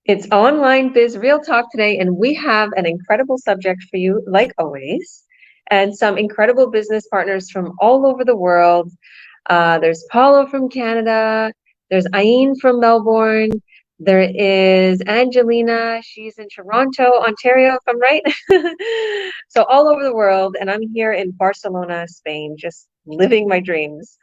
It's Online Biz Real Talk today, and we have an incredible subject for you, like always, and some incredible business partners from all over the world. There's Paulo from Canada, there's Ayen from Melbourne, there is Angelina, she's in Toronto, Ontario, if I'm right. So all over the world, and I'm here in Barcelona, Spain, just living my dreams.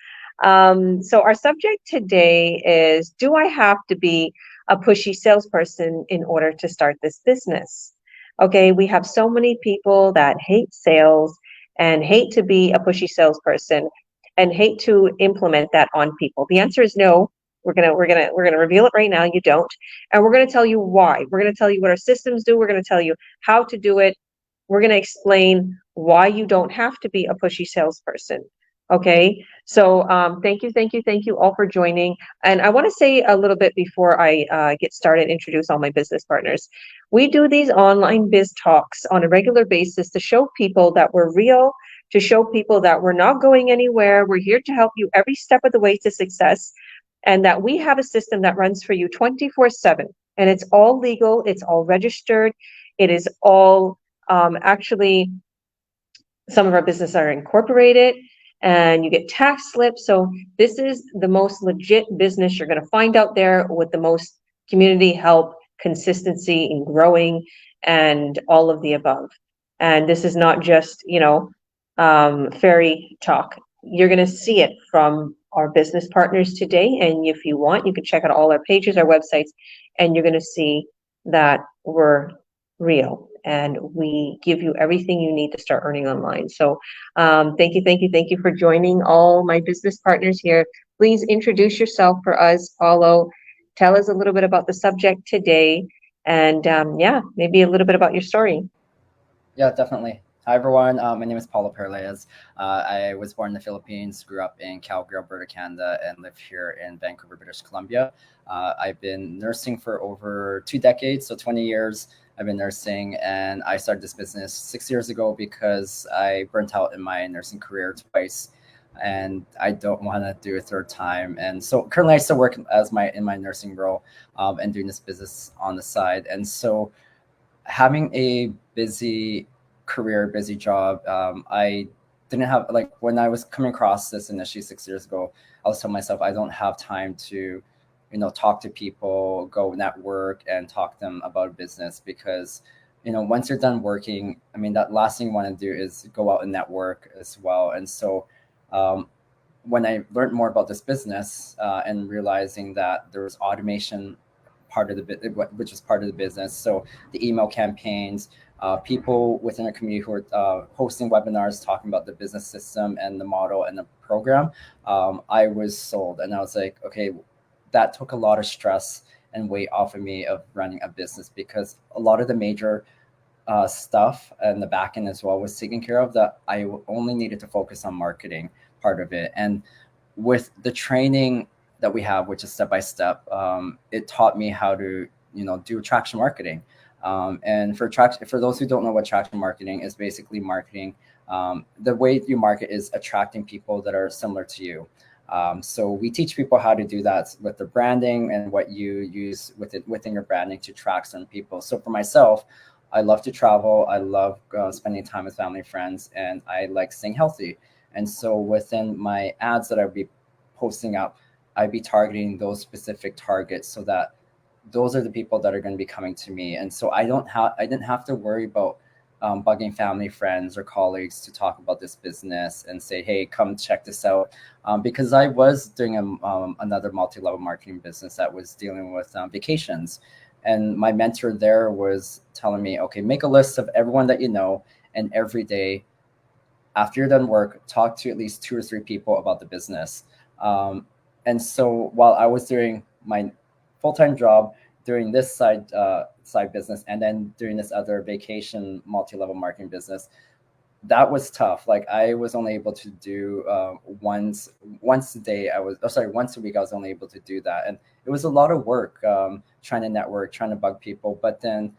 So our subject today is, do I have to be a pushy salesperson in order to start this business? Okay, we have so many people that hate sales and hate to be a pushy salesperson and hate to implement that on people. The answer is no. We're gonna reveal it right now. You don't, and we're gonna tell you why. We're gonna tell you what our systems do. We're gonna tell you how to do it. We're gonna explain why you don't have to be a pushy salesperson. Okay, so thank you all for joining. And I want to say a little bit before I get started, introduce all my business partners. We do these online biz talks on a regular basis to show people that we're real, to show people that we're not going anywhere. We're here to help you every step of the way to success, and that we have a system that runs for you 24/7. And it's all legal, it's all registered, it is all actually, some of our businesses are incorporated and you get tax slips. So this is the most legit business you're going to find out there, with the most community help, consistency in growing, and all of the above. And this is not just, fairy talk. You're going to see it from our business partners today. And if you want, you can check out all our pages, our websites, and you're going to see that we're real and we give you everything you need to start earning online. So thank you for joining all my business partners here. Please introduce yourself for us, Paulo. Tell us a little bit about the subject today, and yeah, maybe a little bit about your story. Yeah, definitely. Hi, everyone. My name is Paulo Paralejas. I was born in the Philippines, grew up in Calgary, Alberta, Canada, and live here in Vancouver, British Columbia. I've been nursing for over 2 decades, so 20 years. I've been nursing, and I started this business 6 years ago because I burnt out in my nursing career twice, and I don't want to do a third time. And so currently, I still work as my in my nursing role, and doing this business on the side. And so having a busy career, busy job, I didn't have, like, when I was coming across this initially 6 years ago, I was telling myself I don't have time to, talk to people, go network, and talk to them about a business because, once you're done working, I mean, that last thing you want to do is go out and network as well. And so, um, when I learned more about this business and realizing that there was automation part of the which is part of the business. So the email campaigns, people within the community who are hosting webinars talking about the business system and the model and the program. I was sold, and I was like, okay, that took a lot of stress and weight off of me of running a business because a lot of the major stuff and the back end as well was taken care of, that I only needed to focus on marketing part of it. And with the training that we have, which is step by step, it taught me how to, do traction marketing. And for those who don't know what traction marketing is, basically marketing. The way you market is attracting people that are similar to you. So we teach people how to do that with the branding and what you use within your branding to attract certain people. So for myself, I love to travel. I love spending time with family and friends, and I like staying healthy. And so within my ads that I would be posting up, I'd be targeting those specific targets so that those are the people that are going to be coming to me. And so I didn't have to worry about bugging family, friends, or colleagues to talk about this business and say, hey, come check this out. Because I was doing another multi-level marketing business that was dealing with vacations. And my mentor there was telling me, okay, make a list of everyone that you know, and every day after you're done work, talk to at least two or three people about the business. And so while I was doing my full-time job, doing this side business, and then doing this other vacation multi-level marketing business, that was tough. Like, I was only able to do once a day. Once a week. I was only able to do that, and it was a lot of work, trying to network, trying to bug people. But then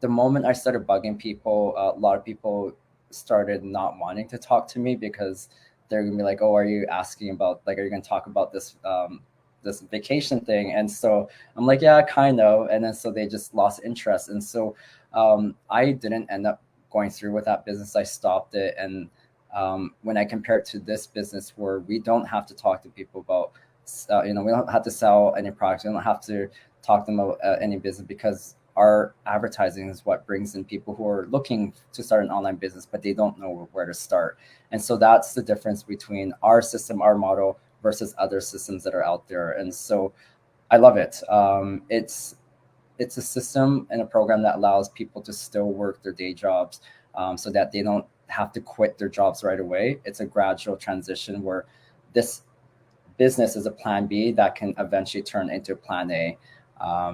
the moment I started bugging people, a lot of people started not wanting to talk to me because they're gonna be like, "Oh, are you asking about, like, are you gonna talk about this this vacation thing. And so I'm like, yeah, kind of. And then so they just lost interest. And so I didn't end up going through with that business. I stopped it. And when I compare it to this business where we don't have to talk to people about, we don't have to sell any products. We don't have to talk to them about any business, because our advertising is what brings in people who are looking to start an online business, but they don't know where to start. And so that's the difference between our system, our model, versus other systems that are out there. And so I love it. It's a system and a program that allows people to still work their day jobs, so that they don't have to quit their jobs right away. It's a gradual transition where this business is a plan B that can eventually turn into plan A.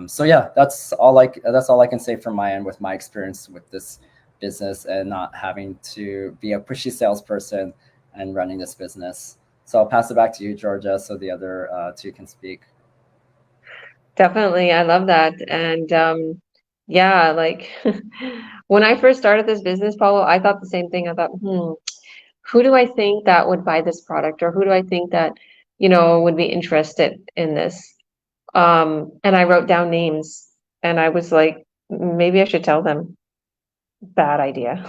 So yeah, that's all I can say from my end with my experience with this business and not having to be a pushy salesperson and running this business. So I'll pass it back to you, Georgia, so the other two can speak. Definitely. I love that. And yeah, like when I first started this business, Paulo, I thought the same thing. I thought, who do I think that would buy this product, or who do I think that, would be interested in this? And I wrote down names, and I was like, maybe I should tell them. Bad idea.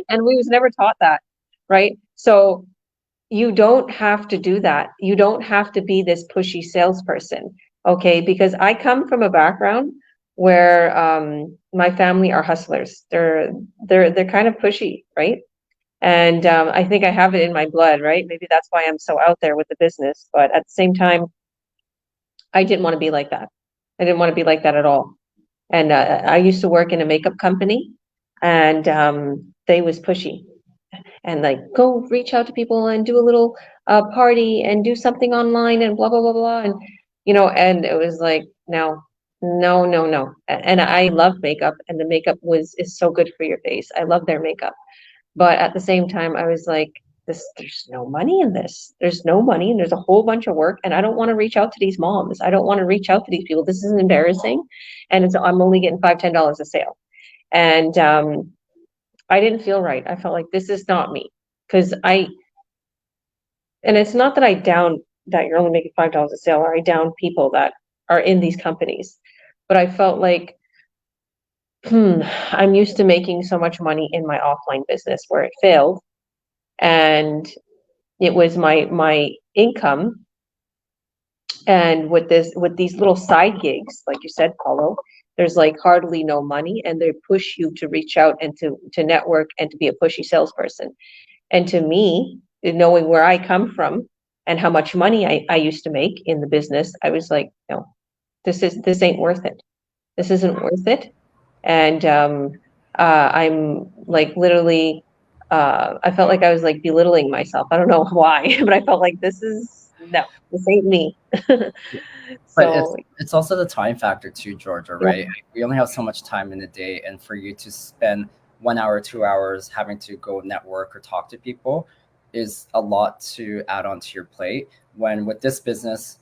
And we was never taught that, right? So you don't have to do that. You don't have to be this pushy salesperson, okay? Because I come from a background where my family are hustlers. They're kind of pushy, right? And I think I have it in my blood, right? Maybe that's why I'm so out there with the business. But at the same time, I didn't want to be like that. I didn't want to be like that at all. And I used to work in a makeup company, and they was pushy and like go reach out to people and do a little party and do something online and blah blah blah blah, and and it was like no, no, no, no. And I love makeup, and the makeup is so good for your face. I love their makeup, but at the same time I was like, there's no money in this. There's no money, and there's a whole bunch of work, and I don't want to reach out to these moms. I don't want to reach out to these people. This is embarrassing, and I'm only getting $5-10 a sale. And I didn't feel right. I felt like this is not me. Because and it's not that I down that you're only making $5 a sale, or I down people that are in these companies, but I felt like, I'm used to making so much money in my offline business where it failed, and it was my income. And with these little side gigs, like you said, Paulo, there's like hardly no money, and they push you to reach out and to network and to be a pushy salesperson. And to me, knowing where I come from and how much money I used to make in the business, I was like, no, this ain't worth it. This isn't worth it. And I'm like literally, I felt like I was like belittling myself. I don't know why, but I felt like no, this ain't me. But So it's also the time factor too, Georgia, yeah, right? We only have so much time in the day, and for you to spend 1 hour, 2 hours having to go network or talk to people is a lot to add onto your plate. When with this business,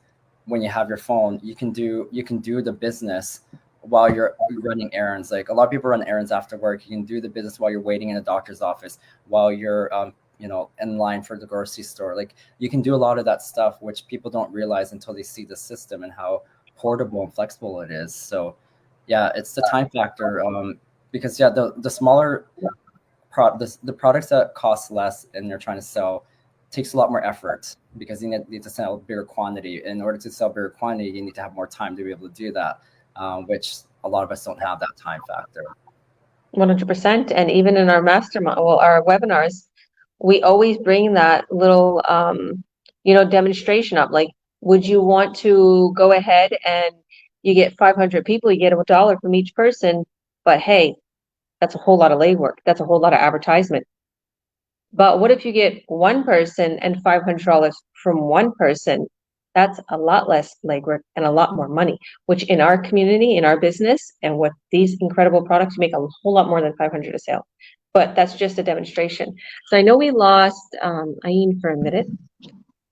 when you have your phone, you can do the business while you're running errands. Like a lot of people run errands after work. You can do the business while you're waiting in a doctor's office, while you're in line for the grocery store. Like you can do a lot of that stuff, which people don't realize until they see the system and how portable and flexible it is. So yeah, it's the time factor. Because yeah, the smaller the products that cost less and you're trying to sell takes a lot more effort, because you need to sell bigger quantity. In order to sell bigger quantity, you need to have more time to be able to do that, which a lot of us don't have that time factor. 100%. And even in our mastermind, well, our webinars, we always bring that little, demonstration up. Like, would you want to go ahead and you get 500 people, you get $1 from each person, but hey, that's a whole lot of legwork. That's a whole lot of advertisement. But what if you get one person and $500 from one person? That's a lot less legwork and a lot more money, which in our community, in our business, and with these incredible products, you make a whole lot more than 500 a sale. But that's just a demonstration. So I know we lost Ayen for a minute.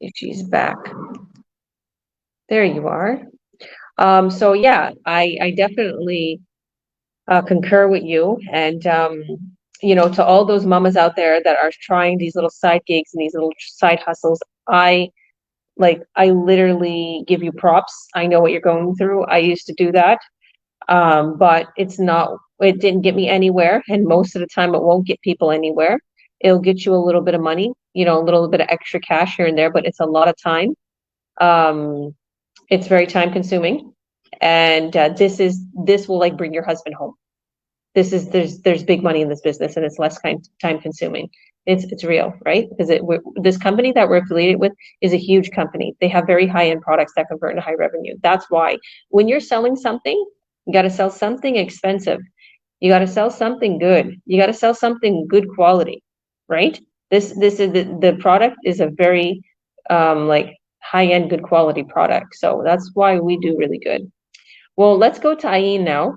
If she's back. There you are. So yeah, I definitely concur with you. And to all those mamas out there that are trying these little side gigs and these little side hustles, I Like I literally give you props. I know what you're going through. I used to do that. But it didn't get me anywhere. And most of the time it won't get people anywhere. It'll get you a little bit of money, a little bit of extra cash here and there, but it's a lot of time. Um, it's very time consuming. And this will like bring your husband home. There's big money in this business and it's less time consuming. It's real, right? Because this company that we're affiliated with is a huge company. They have very high end products that convert into high revenue. That's why when you're selling something, you got to sell something expensive. You got to sell something good. You got to sell something good quality, right? This is the product is a very like high end good quality product. So that's why we do really good. Well, let's go to Ayin now,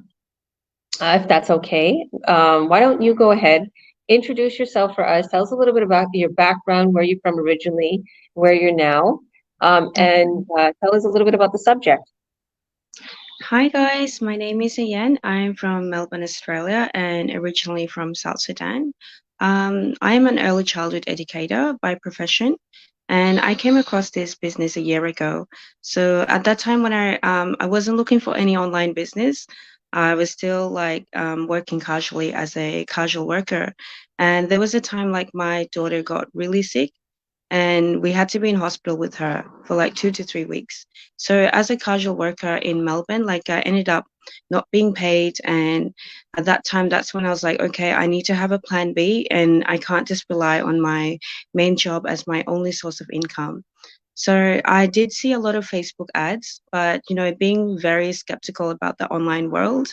if that's okay. Why don't you go ahead, introduce yourself for us, tell us a little bit about your background, where you're from originally, where you're now, and tell us a little bit about the subject. Hi guys, my name is Ayen. I'm from Melbourne, Australia, and originally from South Sudan. I am an early childhood educator by profession, and I came across this business a year ago. So at that time, when I wasn't looking for any online business, I was still like working casually as a casual worker, and there was a time like my daughter got really sick and we had to be in hospital with her for like 2 to 3 weeks. So as a casual worker in Melbourne, like I ended up not being paid, and at that time, that's when I was like, okay, I need to have a plan B, and I can't just rely on my main job as my only source of income. So I did see a lot of Facebook ads, but being very skeptical about the online world,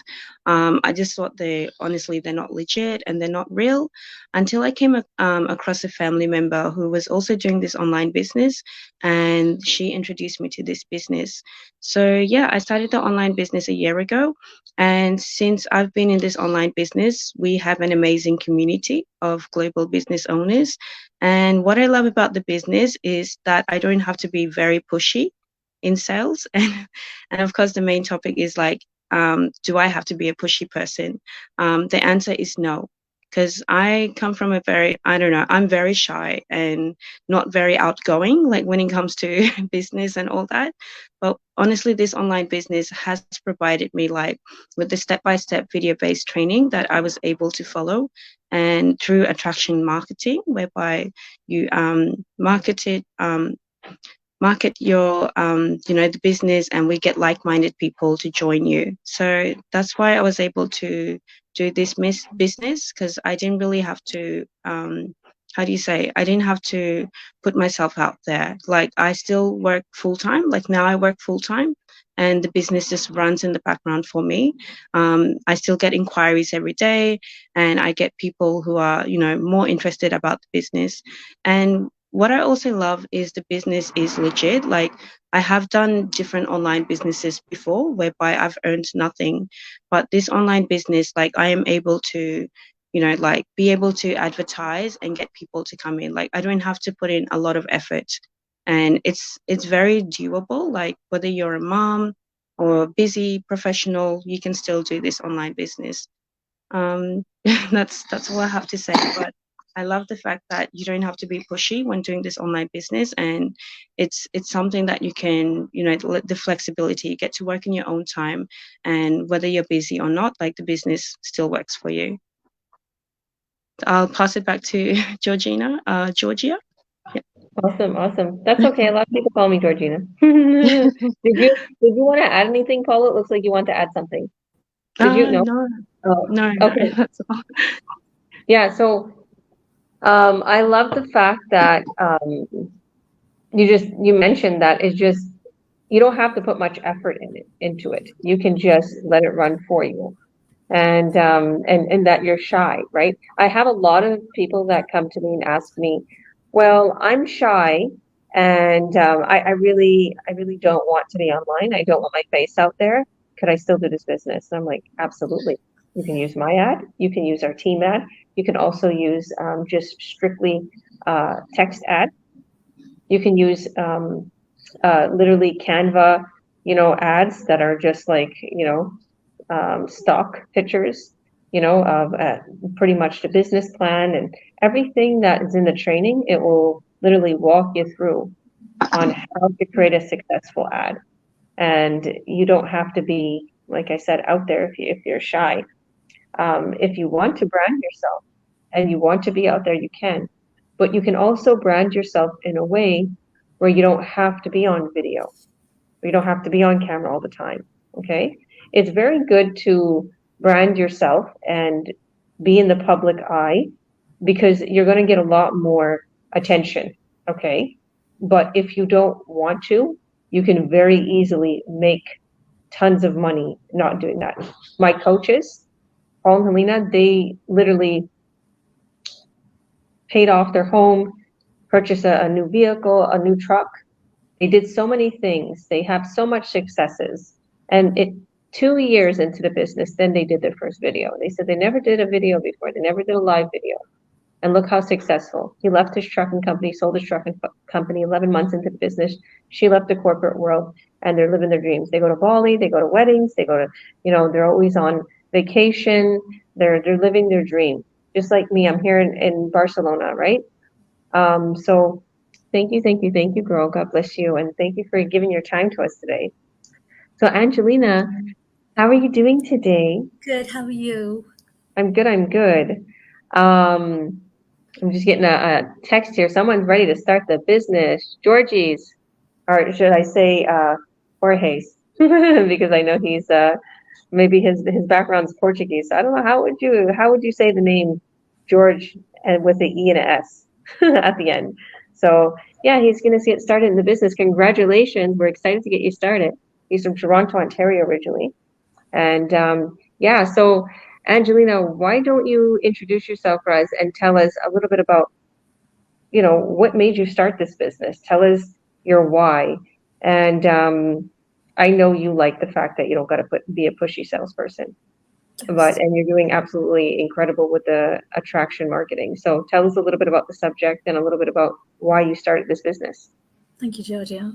I just thought they're not legit and they're not real until I came across a family member who was also doing this online business, and she introduced me to this business. So yeah, I started the online business a year ago, and since I've been in this online business, we have an amazing community of global business owners. And what I love about the business is that I don't have to be very pushy in sales. And of course, the main topic is like, do I have to be a pushy person? The answer is no, because I come from I don't know, I'm very shy and not very outgoing, like when it comes to business and all that. But honestly, this online business has provided me like with the step-by-step video-based training that I was able to follow, and through attraction marketing, whereby you market your the business, and we get like-minded people to join you. So that's why I was able to do this business, because I didn't really have to how do you say, I didn't have to put myself out there. Like I still work full-time, like now I work full-time, and the business just runs in the background for me. I still get inquiries every day, and I get people who are more interested about the business. And what I also love is the business is legit. Like I have done different online businesses before whereby I've earned nothing, but this online business, like I am able to, like be able to advertise and get people to come in. Like I don't have to put in a lot of effort, and it's very doable. Like whether you're a mom or a busy professional, you can still do this online business. um, that's all I have to say. But I love the fact that you don't have to be pushy when doing this online business, and it's something that you can, the flexibility. You get to work in your own time, and whether you're busy or not, like the business still works for you. I'll pass it back to Georgia. Yeah. Awesome. That's okay. A lot of people call me Georgina. Did you want to add anything, Paula? It looks like you want to add something. Did you? No. No, Oh, no, okay. that's all. Yeah. So, I love the fact that you mentioned that it's just you don't have to put much effort into it. You can just let it run for you. And that you're shy, right? I have a lot of people that come to me and ask me, well, I'm shy and I really don't want to be online. I don't want my face out there. Could I still do this business? And I'm like, absolutely. You can use my ad. You can use our team ad. You can also use just strictly text ad. You can use literally Canva, ads that are just like, stock pictures, of pretty much the business plan and everything that is in the training. It will literally walk you through. on how to create a successful ad. And you don't have to be, like I said, out there if you're shy. If you want to brand yourself and you want to be out there, you can. But you can also brand yourself in a way where you don't have to be on video. You don't have to be on camera all the time. Okay. It's very good to brand yourself and be in the public eye because you're going to get a lot more attention. Okay. But if you don't want to, you can very easily make tons of money not doing that. My coaches, Paul and Helena, they literally paid off their home, purchased a new vehicle, a new truck. They did so many things. They have so much successes. And 2 years into the business, then they did their first video. They said they never did a video before. They never did a live video. And look how successful. He left his trucking company, sold his trucking company 11 months into the business. She left the corporate world and they're living their dreams. They go to Bali, they go to weddings, they go to, they're always on vacation. They're living their dream. Just like me, I'm here in Barcelona, right? So thank you, girl. God bless you. And thank you for giving your time to us today. So Angelina, how are you doing today? Good. How are you? I'm good. I'm just getting a text here. Someone's ready to start the business. Georgie's, or should I say Jorge's, because I know he's maybe his background's Portuguese. So I don't know how would you say the name George and with the E and a S at the end. So yeah, he's gonna get started in the business. Congratulations. We're excited to get you started. He's from Toronto, Ontario originally. And yeah, so Angelina, why don't you introduce yourself for us and tell us a little bit about, what made you start this business? Tell us your why. And I know you like the fact that you don't got to be a pushy salesperson, and you're doing absolutely incredible with the attraction marketing. So tell us a little bit about the subject and a little bit about why you started this business. Thank you, Georgia.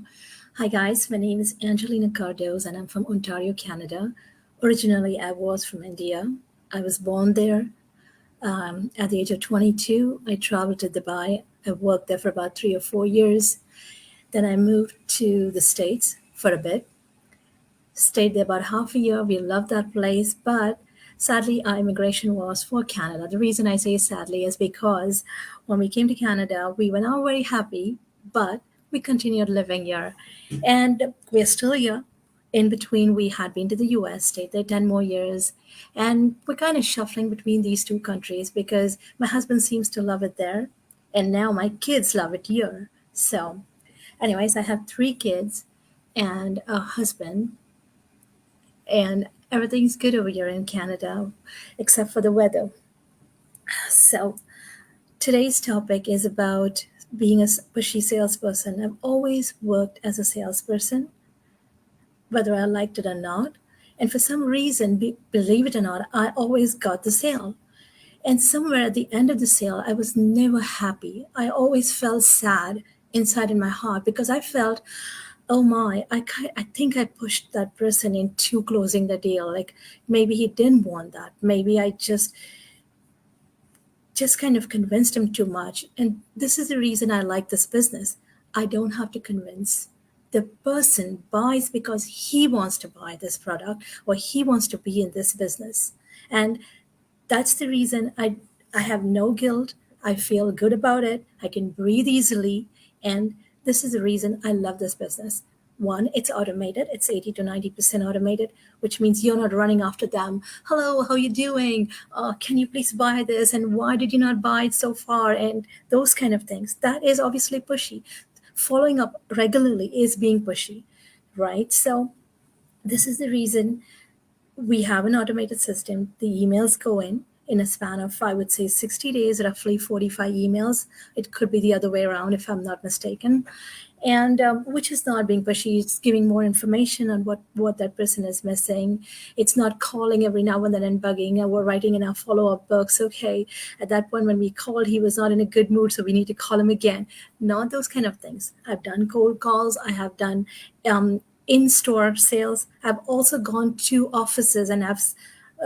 Hi, guys. My name is Angelina Cardos, and I'm from Ontario, Canada. Originally, I was from India. I was born there. At the age of 22, I traveled to Dubai. I worked there for about 3 or 4 years. Then I moved to the States for a bit. Stayed there about half a year. We loved that place, but sadly, our immigration was for Canada. The reason I say sadly is because when we came to Canada, we were not very happy, but we continued living here. And we're still here. In between, we had been to the US, stayed there 10 more years. And we're kind of shuffling between these two countries because my husband seems to love it there. And now my kids love it here. So, anyways, I have 3 kids and a husband. And everything's good over here in Canada, except for the weather. So, today's topic is about being a pushy salesperson. I've always worked as a salesperson, whether I liked it or not. And for some reason, believe it or not, I always got the sale. And somewhere at the end of the sale, I was never happy. I always felt sad inside in my heart because I felt, oh my, I think I pushed that person into closing the deal. Like maybe he didn't want that. Maybe I just kind of convinced him too much. And this is the reason I like this business. I don't have to convince. The person buys because he wants to buy this product or he wants to be in this business. And that's the reason I have no guilt. I feel good about it. I can breathe easily. And this is the reason I love this business. One, it's automated. It's 80 to 90% automated, which means you're not running after them. Hello, how are you doing? Can you please buy this? And why did you not buy it so far? And those kind of things. That is obviously pushy. Following up regularly is being pushy, right? So this is the reason we have an automated system. The emails go in a span of, I would say, 60 days, roughly 45 emails. It could be the other way around if I'm not mistaken. And which is not being pushy. It's giving more information on what that person is missing. It's not calling every now and then and bugging. And we're writing in our follow-up books, okay, at that point when we called, he was not in a good mood, so we need to call him again. Not those kind of things. I've done cold calls. I have done in-store sales. I've also gone to offices and I've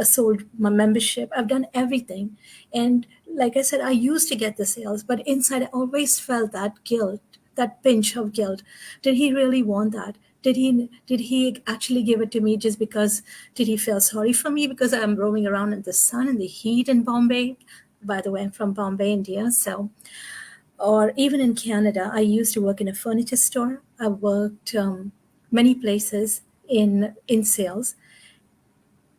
sold my membership. I've done everything. And like I said, I used to get the sales, but inside I always felt that guilt. that pinch of guilt. Did he really want that? Did he actually give it to me just because did he feel sorry for me because I'm roaming around in the sun and the heat in Bombay? By the way, I'm from Bombay, India. So, or even in Canada, I used to work in a furniture store. I worked many places in sales,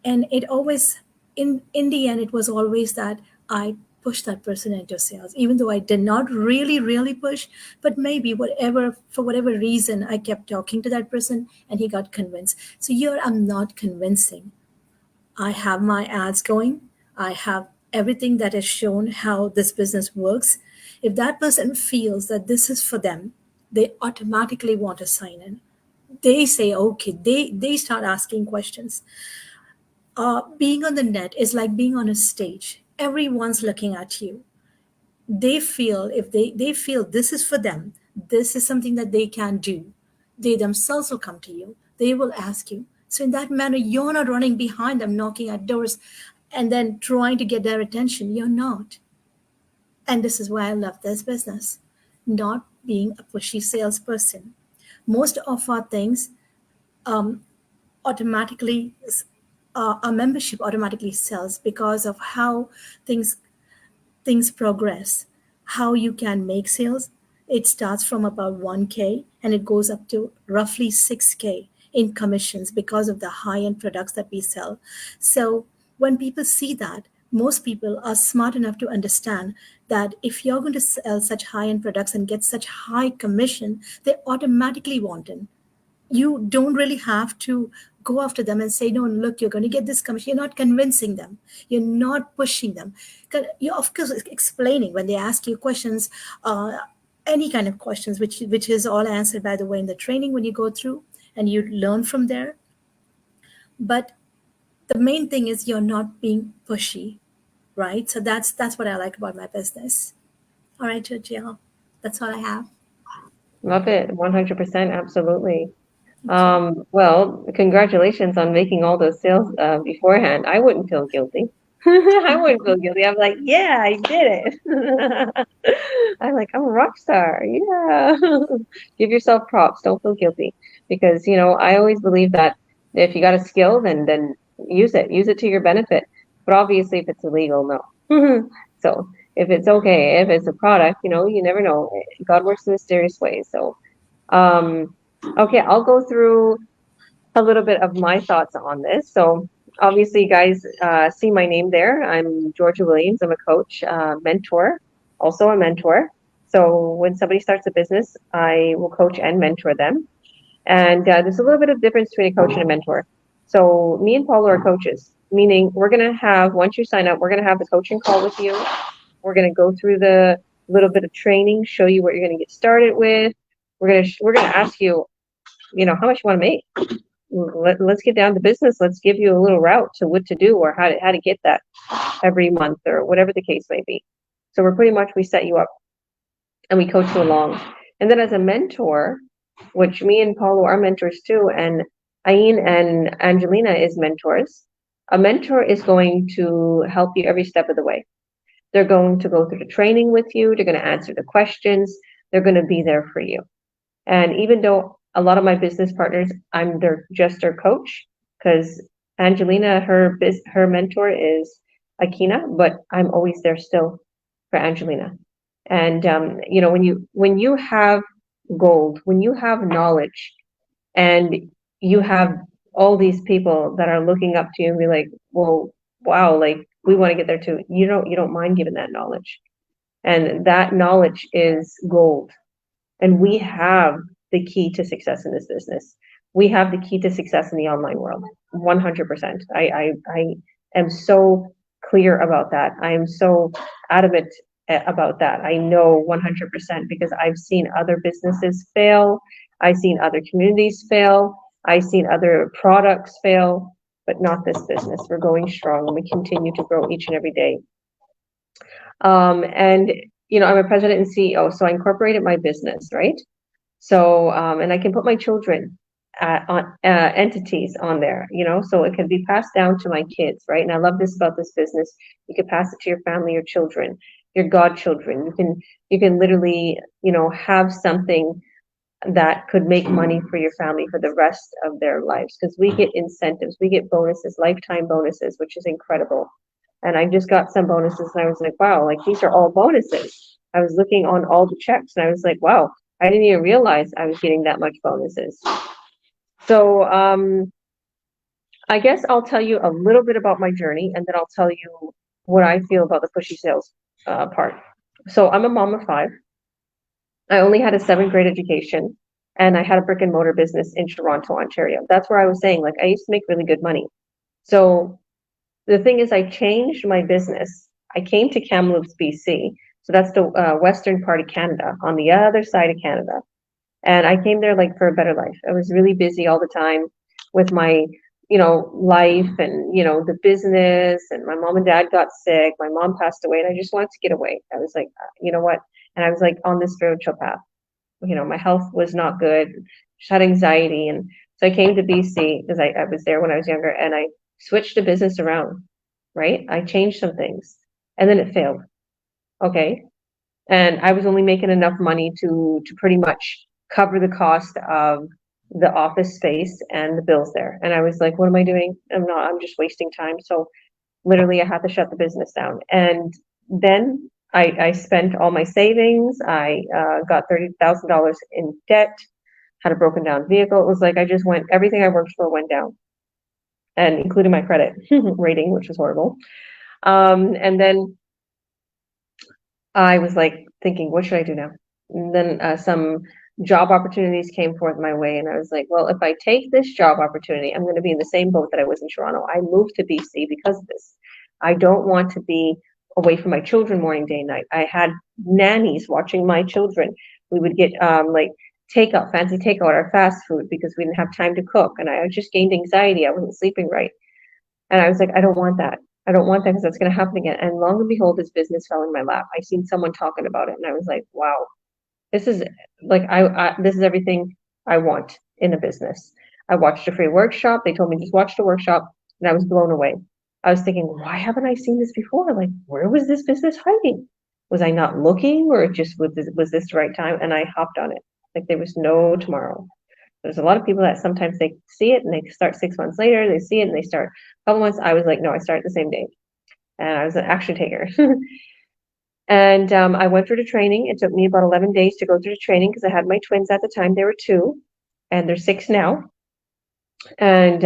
and it always in the end it was always that I pushed that person into sales, even though I did not really push, but maybe whatever for whatever reason I kept talking to that person and he got convinced. So here I'm not convincing. I have my ads going. I have everything that has shown how this business works. If that person feels that this is for them, they automatically want to sign in. They say okay, they start asking questions. Being on the net is like being on a stage. Everyone's looking at you. They feel if they feel this is for them, this is something that they can do, they themselves will come to you. They will ask you. So in that manner, you're not running behind them, knocking at doors, and then trying to get their attention. You're not. And this is why I love this business. Not being a pushy salesperson. Most of our things um, automatically our membership automatically sells because of how things things progress, how you can make sales. It starts from about 1K and it goes up to roughly 6K in commissions because of the high end products that we sell. So when people see that, most people are smart enough to understand that if you're going to sell such high end products and get such high commission, they automatically want in. You don't really have to go after them and say, no, look, you're going to get this commission. You're not convincing them. You're not pushing them. You're, of course, explaining when they ask you questions, any kind of questions, which is all answered, by the way, in the training when you go through and you learn from there. But the main thing is you're not being pushy, right? So that's what I like about my business. All right, Georgia, that's all I have. Love it. 100%. Absolutely. Thank you. Well, congratulations on making all those sales beforehand. I wouldn't feel guilty. I wouldn't feel guilty. I'm like, yeah, I did it. I'm like, I'm a rock star. Yeah. Give yourself props. Don't feel guilty. Because, I always believe that if you got a skill, then use it. Use it to your benefit. But obviously, if it's illegal, no. So if it's okay, if it's a product, you never know. God works in mysterious ways. So, okay, I'll go through a little bit of my thoughts on this. So obviously, you guys see my name there. I'm Georgia Williams. I'm a coach, mentor, also a mentor. So when somebody starts a business, I will coach and mentor them. And there's a little bit of difference between a coach and a mentor. So me and Paulo are coaches, meaning we're going to have, once you sign up, we're going to have the coaching call with you. We're going to go through the little bit of training, show you what you're going to get started with. We're going to ask you, how much you want to make. Let's get down to business. Let's give you a little route to what to do or how to get that every month or whatever the case may be. So we set you up and we coach you along. And then as a mentor, which me and Paulo are mentors too, and Ayen and Angelina is mentors. A mentor is going to help you every step of the way. They're going to go through the training with you. They're going to answer the questions. They're going to be there for you. And even though a lot of my business partners, I'm just their coach, because Angelina, her mentor is Akina, but I'm always there still for Angelina. And when you have gold, when you have knowledge, and you have all these people that are looking up to you and be like, well, wow, like we want to get there too. You don't mind giving that knowledge, and that knowledge is gold. And we have the key to success in this business. We have the key to success in the online world. 100%. I am so clear about that. I am so adamant about that. I know 100% because I've seen other businesses fail. I've seen other communities fail. I've seen other products fail, but not this business. We're going strong and we continue to grow each and every day. And I'm a president and CEO, so I incorporated my business, right? So, and I can put my children on entities on there, so it can be passed down to my kids, right? And I love this about this business. You can pass it to your family, your children. your godchildren. You can literally, have something that could make money for your family for the rest of their lives, because we get incentives, we get bonuses, lifetime bonuses, which is incredible. And I just got some bonuses and I was like, wow, like these are all bonuses. I was looking on all the checks and I was like, wow, I didn't even realize I was getting that much bonuses. So I guess I'll tell you a little bit about my journey, and then I'll tell you what I feel about the pushy sales part. So I'm a mom of 5. I only had a 7th grade education, and I had a brick and mortar business in Toronto, Ontario. That's where I was saying, like, I used to make really good money. So the thing is, I changed my business. I came to Kamloops, BC. So that's the western part of Canada, on the other side of Canada. And I came there like for a better life. I was really busy all the time with my, life and, the business. And my mom and dad got sick. My mom passed away, and I just wanted to get away. I was like, you know what? And I was like on this spiritual path. My health was not good, just had anxiety. And so I came to BC because I was there when I was younger, and I switched the business around, right? I changed some things and then it failed. Okay. And I was only making enough money to pretty much cover the cost of the office space and the bills there. And I was like, what am I doing? I'm just wasting time. So literally I had to shut the business down. And then I spent all my savings. I got $30,000 in debt, had a broken down vehicle. It was like everything I worked for went down, and including my credit rating, which was horrible. And then I was like thinking, what should I do now? And then some job opportunities came forth my way, and I was like, well, if I take this job opportunity, I'm going to be in the same boat that I was in Toronto. I moved to BC because of this. I don't want to be away from my children morning, day, night. I had nannies watching my children. We would get like takeout, fancy takeout, or fast food because we didn't have time to cook, and I just gained anxiety. I wasn't sleeping right, and I was like, I don't want that. I don't want that because that's going to happen again. And long and behold, this business fell in my lap. I seen someone talking about it, and I was like, wow, this is like this is everything I want in a business. I watched a free workshop. They told me just watch the workshop, and I was blown away. I was thinking, why haven't I seen this before? Like, where was this business hiding? Was I not looking, or just was this the right time? And I hopped on it like there was no tomorrow. There's a lot of people that sometimes they see it and they start 6 months later. They see it and they start a couple months. I was like, no, I started the same day, and I was an action taker. And I went through the training. It took me about 11 days to go through the training because I had my twins at the time. They were 2, and they're 6 now. And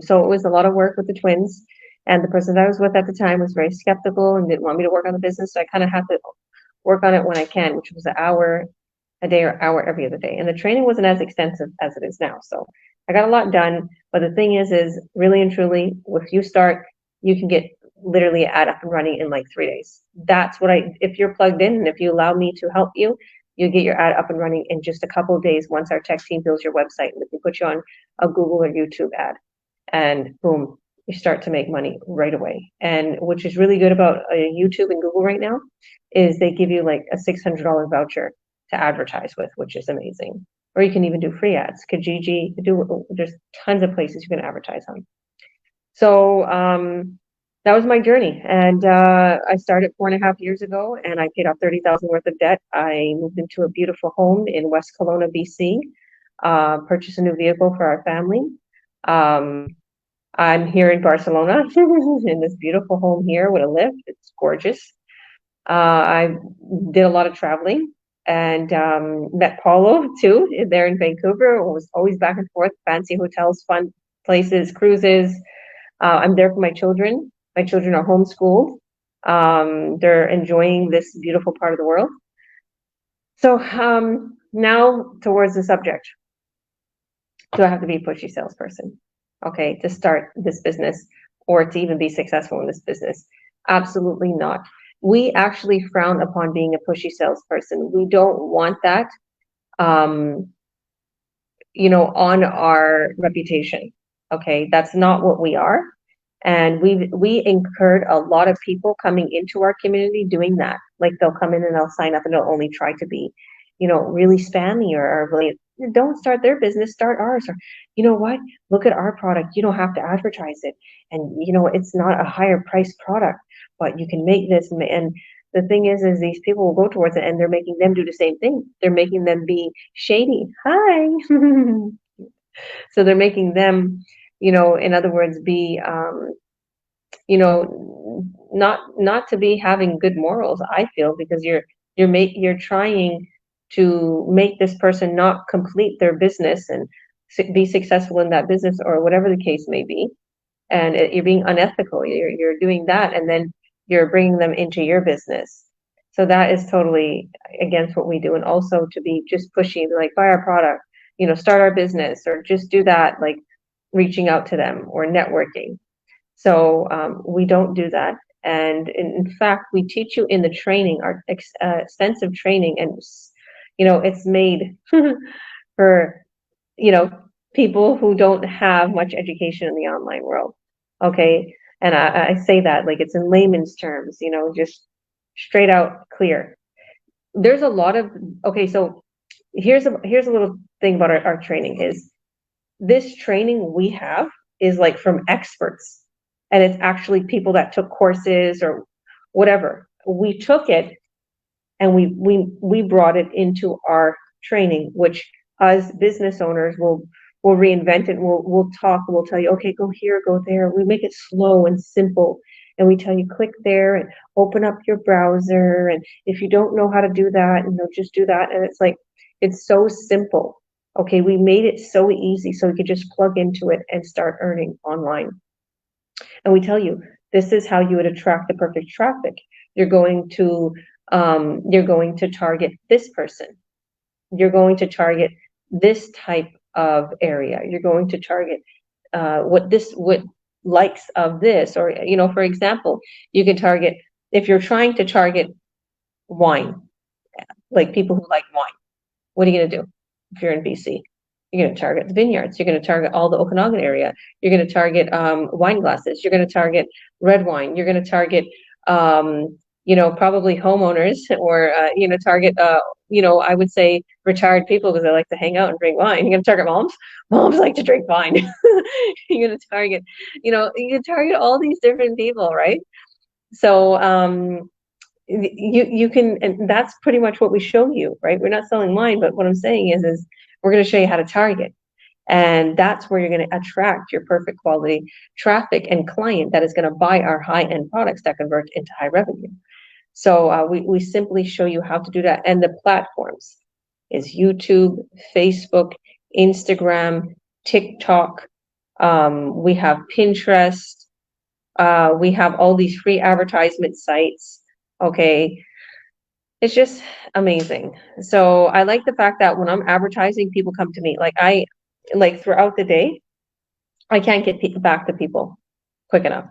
so it was a lot of work with the twins. And the person that I was with at the time was very skeptical and didn't want me to work on the business. So I kind of had to work on it when I can, which was an hour a day or hour every other day. And the training wasn't as extensive as it is now. So I got a lot done. But the thing is really and truly, if you start, you can get literally ad up and running in like 3 days. That's what if you're plugged in and if you allow me to help you, you get your ad up and running in just a couple of days once our tech team builds your website. And we can put you on a Google or YouTube ad, and boom, you start to make money right away. And which is really good about YouTube and Google right now is they give you like a $600 voucher to advertise with, which is amazing. Or you can even do free ads. Kijiji, there's tons of places you can advertise on. So that was my journey. And I started 4.5 years ago, and I paid off $30,000 worth of debt. I moved into a beautiful home in West Kelowna, BC, purchased a new vehicle for our family. I'm here in Barcelona in this beautiful home here with a lift. It's gorgeous. I did a lot of traveling and met Paulo too there in Vancouver. It was always back and forth, fancy hotels, fun places, cruises. I'm there for my children. My children are homeschooled. They're enjoying this beautiful part of the world. So now towards the subject. Do I have to be a pushy salesperson? Okay, to start this business or to even be successful in this business? Absolutely not. We actually frown upon being a pushy salesperson. We don't want that, on our reputation. Okay, that's not what we are. And we incurred a lot of people coming into our community doing that. Like they'll come in and they'll sign up and they'll only try to be, really spammy or really, don't start their business, start ours. Or, you know what, look at our product. You don't have to advertise it. And, it's not a higher priced product, but you can make this. And the thing is these people will go towards it and they're making them do the same thing. They're making them be shady. Hi. So they're making them, in other words, be, not to be having good morals, I feel, because you're trying to make this person not complete their business and be successful in that business or whatever the case may be. And you're being unethical. You're doing that, and then you're bringing them into your business. So that is totally against what we do. And also to be just pushy, like buy our product, start our business, or just do that, like reaching out to them or networking. So we don't do that. And in fact, we teach you in the training, our extensive training, and it's made for people who don't have much education in the online world. Okay, and I say that like it's in layman's terms, just straight out clear. There's a lot of okay. So here's a little thing about our training is this training we have is like from experts, and it's actually people that took courses or whatever. We took it and we brought it into our training, which us business owners will reinvent it. We'll talk. We'll tell you, okay, go here, go there. We make it slow and simple, and we tell you click there and open up your browser. And if you don't know how to do that, just do that. And it's like it's so simple. Okay, we made it so easy so we could just plug into it and start earning online. And we tell you this is how you would attract the perfect traffic. You're going to target this person. You're going to target this type of area. You're going to target what likes of this, or for example, you can target if you're trying to target wine, like people who like wine. What are you going to do if you're in BC? You're going to target the vineyards. You're going to target all the Okanagan area. You're going to target wine glasses. You're going to target red wine. You're going to target probably homeowners, or target I would say retired people, because they like to hang out and drink wine. You're going to target moms. Moms like to drink wine. You're going to target, you can target all these different people, right? So you can, and that's pretty much what we show you, right? We're not selling wine, but what I'm saying is we're going to show you how to target. And that's where you're going to attract your perfect quality traffic and client that is going to buy our high-end products that convert into high revenue. So we simply show you how to do that. And the platforms is YouTube, Facebook, Instagram, TikTok. We have Pinterest. We have all these free advertisement sites. Okay. It's just amazing. So I like the fact that when I'm advertising, people come to me. Like throughout the day, I can't get back to people quick enough.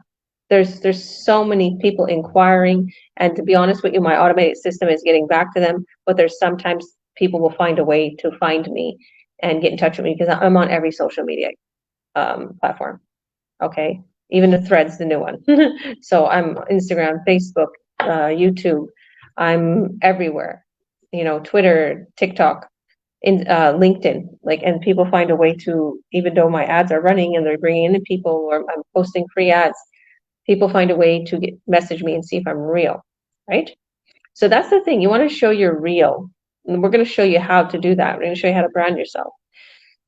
There's so many people inquiring, and to be honest with you, my automated system is getting back to them, but there's sometimes people will find a way to find me and get in touch with me, because I'm on every social media platform. Okay, even the Threads, the new one. So I'm Instagram, Facebook, YouTube. I'm everywhere. Twitter, TikTok, in LinkedIn, and people find a way to, even though my ads are running and they're bringing in people, or I'm posting free ads, people find a way to message me and see if I'm real, right? So that's the thing. You want to show you're real, and we're going to show you how to do that. We're going to show you how to brand yourself.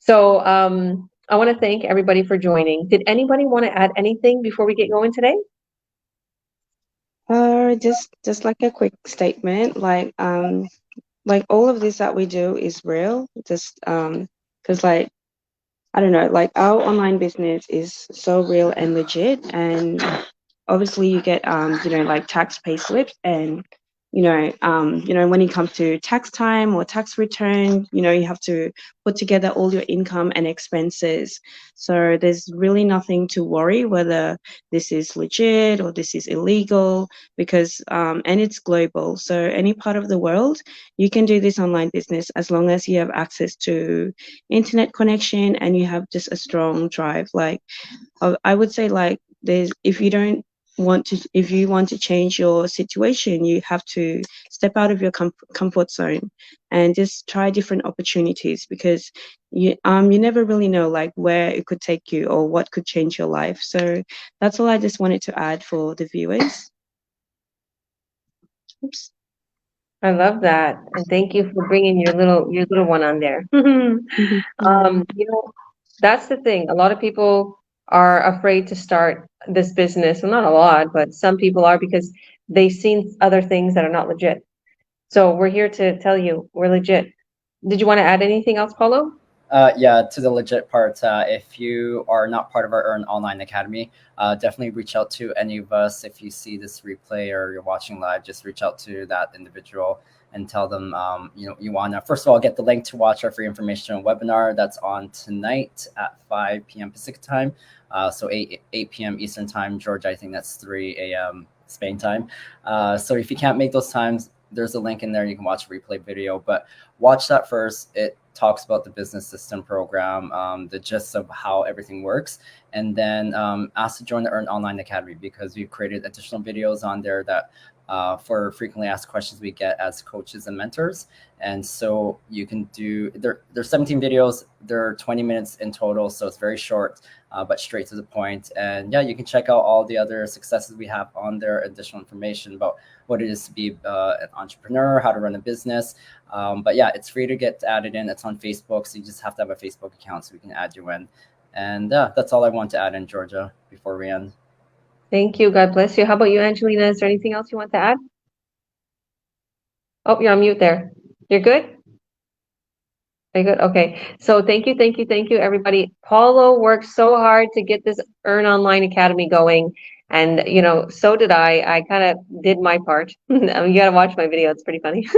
So I want to thank everybody for joining. Did anybody want to add anything before we get going today? Just like a quick statement, like all of this that we do is real. Just because I don't know, our online business is so real and legit, and obviously you get tax pay slips, and when it comes to tax time or tax return, you have to put together all your income and expenses. So there's really nothing to worry whether this is legit or this is illegal, because and it's global. So any part of the world, you can do this online business as long as you have access to internet connection and you have just a strong drive. I would say if you want to change your situation, you have to step out of your comfort zone and just try different opportunities, because you never really know where it could take you or what could change your life. So that's all I just wanted to add for the viewers. Oops. I love that, and thank you for bringing your little one on there. You know, that's the thing. A lot of people are afraid to start this business. Well, not a lot, but some people are because they've seen other things that are not legit. So we're here to tell you we're legit. Did you want to add anything else, Paulo? Yeah, to the legit part, if you are not part of our Earn Online Academy, definitely reach out to any of us. If you see this replay or you're watching live, just reach out to that individual and tell them, you want to, first of all, get the link to watch our free information webinar that's on tonight at 5 p.m. Pacific time. So 8 p.m. Eastern time, Georgia, I think that's 3 a.m. Spain time. So if you can't make those times, there's a link in there. You can watch a replay video, but watch that first. It talks about the business system program, the gist of how everything works, and then ask to join the Earn Online Academy because we've created additional videos on there that for frequently asked questions we get as coaches and mentors. And so you can do, there's 17 videos, they're 20 minutes in total, so it's very short, but straight to the point. And yeah, you can check out all the other successes we have on there, additional information about what it is to be an entrepreneur, how to run a business. But yeah, it's free to get added in. It's on Facebook, so you just have to have a Facebook account so we can add you in. And that's all I want to add in, Georgia, before we end. Thank you. God bless you. How about you, Angelina? Is there anything else you want to add? Oh, you're on mute there. You're good? Are you good? Okay. So thank you, everybody. Paulo worked so hard to get this Earn Online Academy going. And, so did I. I kind of did my part. You got to watch my video. It's pretty funny.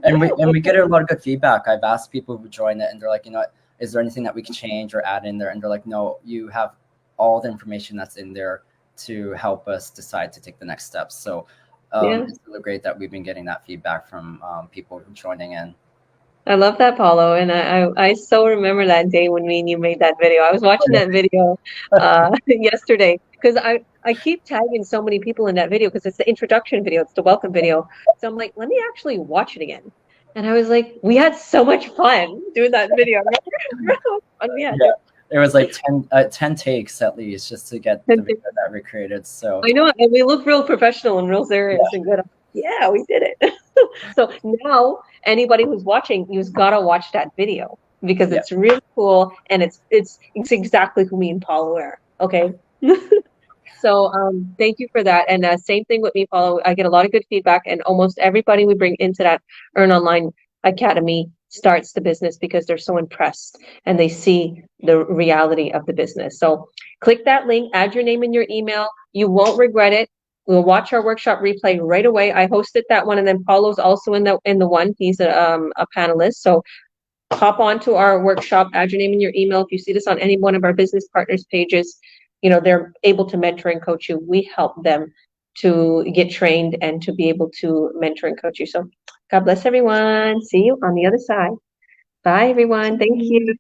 And we get a lot of good feedback. I've asked people who join it, and they're like, is there anything that we can change or add in there? And they're like, no, you have all the information that's in there to help us decide to take the next steps. So Yeah. it's really great that we've been getting that feedback from people who are joining in. I love that, Paulo. And I so remember that day when me and you made that video. I was watching that video yesterday because I keep tagging so many people in that video because it's the introduction video, it's the welcome video. So I'm like, let me actually watch it again. And I was like, we had so much fun doing that video. Remember how much fun we had? Yeah, it was like 10 takes at least just to get the video that we created. So I know, and we look real professional and real serious and good. Yeah, we did it. So now anybody who's watching, you've got to watch that video because it's really cool and it's exactly who me and Paulo are. Okay. So thank you for that. And same thing with me, Paulo. I get a lot of good feedback, and almost everybody we bring into that Earn Online Academy starts the business because they're so impressed and they see the reality of the business. So click that link, add your name and your email. You won't regret it. We'll watch our workshop replay right away. I hosted that one, and then Paulo's also in the one. He's a panelist. So hop onto our workshop, add your name and your email. If you see this on any one of our business partners pages, they're able to mentor and coach you. We help them to get trained and to be able to mentor and coach you. So God bless everyone. See you on the other side. Bye, everyone. Thank you.